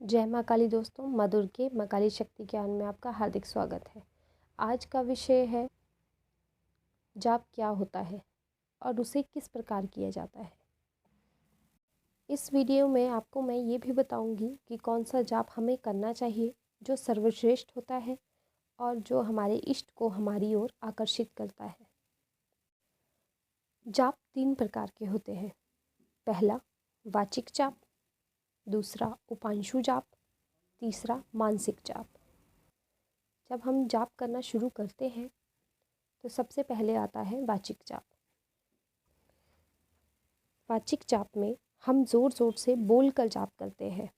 जय माँ काली दोस्तों, मधुर के माँ काली शक्ति ज्ञान में आपका हार्दिक स्वागत है। आज का विषय है जाप क्या होता है और उसे किस प्रकार किया जाता है। इस वीडियो में आपको मैं ये भी बताऊंगी कि कौन सा जाप हमें करना चाहिए जो सर्वश्रेष्ठ होता है और जो हमारे इष्ट को हमारी ओर आकर्षित करता है। जाप 3 प्रकार के होते हैं। पहला वाचिक जाप, दूसरा उपांशु जाप, तीसरा मानसिक जाप। जब हम जाप करना शुरू करते हैं तो सबसे पहले आता है वाचिक जाप। वाचिक जाप में हम ज़ोर ज़ोर से बोल कर जाप करते हैं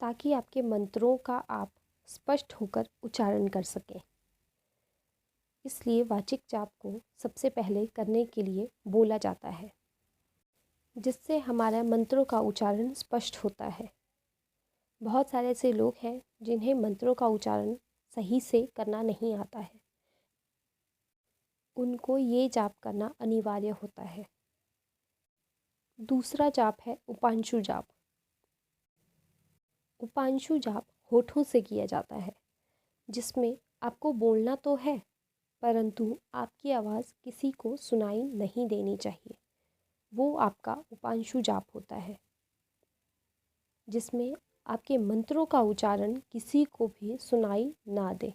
ताकि आपके मंत्रों का आप स्पष्ट होकर उच्चारण कर सकें। इसलिए वाचिक जाप को सबसे पहले करने के लिए बोला जाता है, जिससे हमारा मंत्रों का उच्चारण स्पष्ट होता है। बहुत सारे ऐसे लोग हैं जिन्हें मंत्रों का उच्चारण सही से करना नहीं आता है। उनको ये जाप करना अनिवार्य होता है। दूसरा जाप है उपांशु जाप। उपांशु जाप होठों से किया जाता है, जिसमें आपको बोलना तो है परंतु आपकी आवाज़ किसी को सुनाई नहीं देनी चाहिए। वो आपका उपांशु जाप होता है, जिसमें आपके मंत्रों का उच्चारण किसी को भी सुनाई ना दे।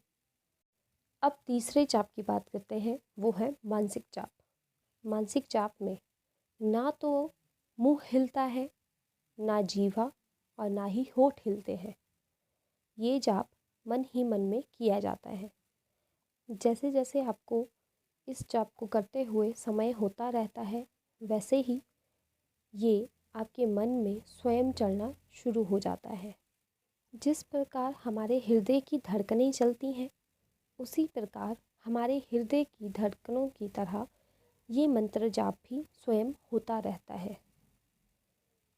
अब तीसरे जाप की बात करते हैं, वो है मानसिक जाप। मानसिक जाप में ना तो मुंह हिलता है, ना जीवा और ना ही होठ हिलते हैं। ये जाप मन ही मन में किया जाता है। जैसे जैसे आपको इस जाप को करते हुए समय होता रहता है, वैसे ही ये आपके मन में स्वयं चलना शुरू हो जाता है। जिस प्रकार हमारे हृदय की धड़कनें चलती हैं, उसी प्रकार हमारे हृदय की धड़कनों की तरह ये मंत्र जाप भी स्वयं होता रहता है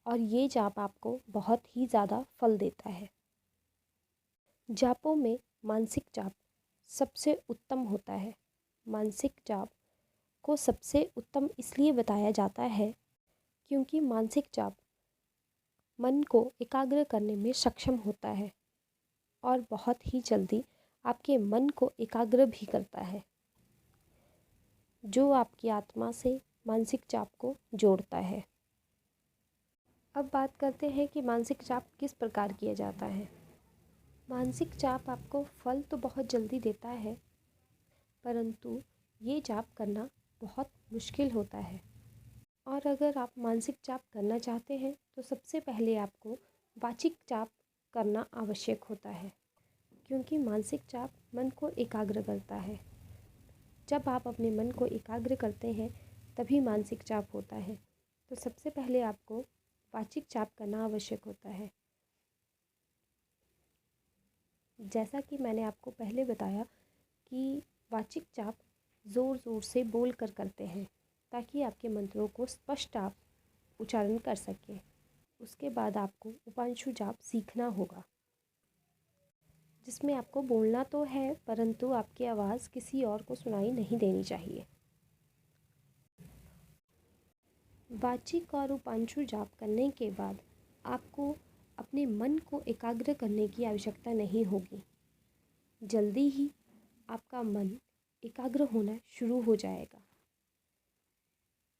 और ये जाप आपको बहुत ही ज़्यादा फल देता है। जापों में मानसिक जाप सबसे उत्तम होता है। मानसिक जाप को सबसे उत्तम इसलिए बताया जाता है क्योंकि मानसिक जाप मन को एकाग्र करने में सक्षम होता है और बहुत ही जल्दी आपके मन को एकाग्र भी करता है, जो आपकी आत्मा से मानसिक जाप को जोड़ता है। अब बात करते हैं कि मानसिक जाप किस प्रकार किया जाता है। मानसिक जाप आपको फल तो बहुत जल्दी देता है, परंतु ये जाप करना बहुत मुश्किल होता है। और अगर आप मानसिक जाप करना चाहते हैं तो सबसे पहले आपको वाचिक जाप करना आवश्यक होता है, क्योंकि मानसिक जाप मन को एकाग्र करता है। जब आप अपने मन को एकाग्र करते हैं तभी मानसिक जाप होता है। तो सबसे पहले आपको वाचिक जाप करना आवश्यक होता है। जैसा कि मैंने आपको पहले बताया कि वाचिक जाप ज़ोर ज़ोर से बोल कर करते हैं ताकि आपके मंत्रों को स्पष्ट आप उच्चारण कर सकें। उसके बाद आपको उपांशु जाप सीखना होगा, जिसमें आपको बोलना तो है परंतु आपकी आवाज़ किसी और को सुनाई नहीं देनी चाहिए। वाचिक और उपांशु जाप करने के बाद आपको अपने मन को एकाग्र करने की आवश्यकता नहीं होगी। जल्दी ही आपका मन एकाग्र होना शुरू हो जाएगा।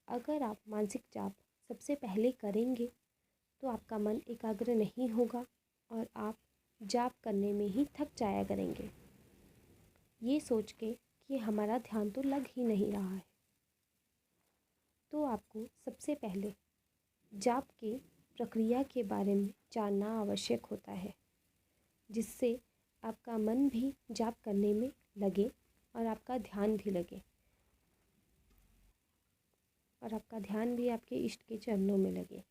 अगर आप मानसिक जाप सबसे पहले करेंगे तो आपका मन एकाग्र नहीं होगा और आप जाप करने में ही थक जाया करेंगे, ये सोच के कि हमारा ध्यान तो लग ही नहीं रहा है। तो आपको सबसे पहले जाप के प्रक्रिया के बारे में जानना आवश्यक होता है, जिससे आपका मन भी जाप करने में लगे और आपका ध्यान भी लगे और आपका ध्यान भी आपके इष्ट के चरणों में लगे।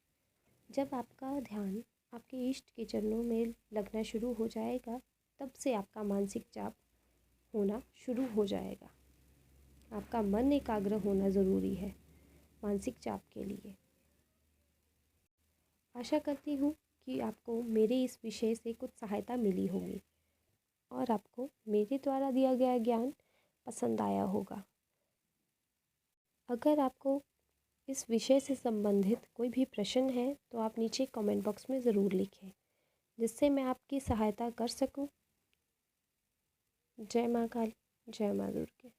जब आपका ध्यान आपके इष्ट के चरणों में लगना शुरू हो जाएगा, तब से आपका मानसिक जाप होना शुरू हो जाएगा। आपका मन एकाग्र होना ज़रूरी है मानसिक जाप के लिए। आशा करती हूँ कि आपको मेरे इस विषय से कुछ सहायता मिली होगी और आपको मेरे द्वारा दिया गया ज्ञान पसंद आया होगा। अगर आपको इस विषय से संबंधित कोई भी प्रश्न है तो आप नीचे कमेंट बॉक्स में ज़रूर लिखें। जिससे मैं आपकी सहायता कर सकूं। जय माँ काली, जय माँ दुर्गे।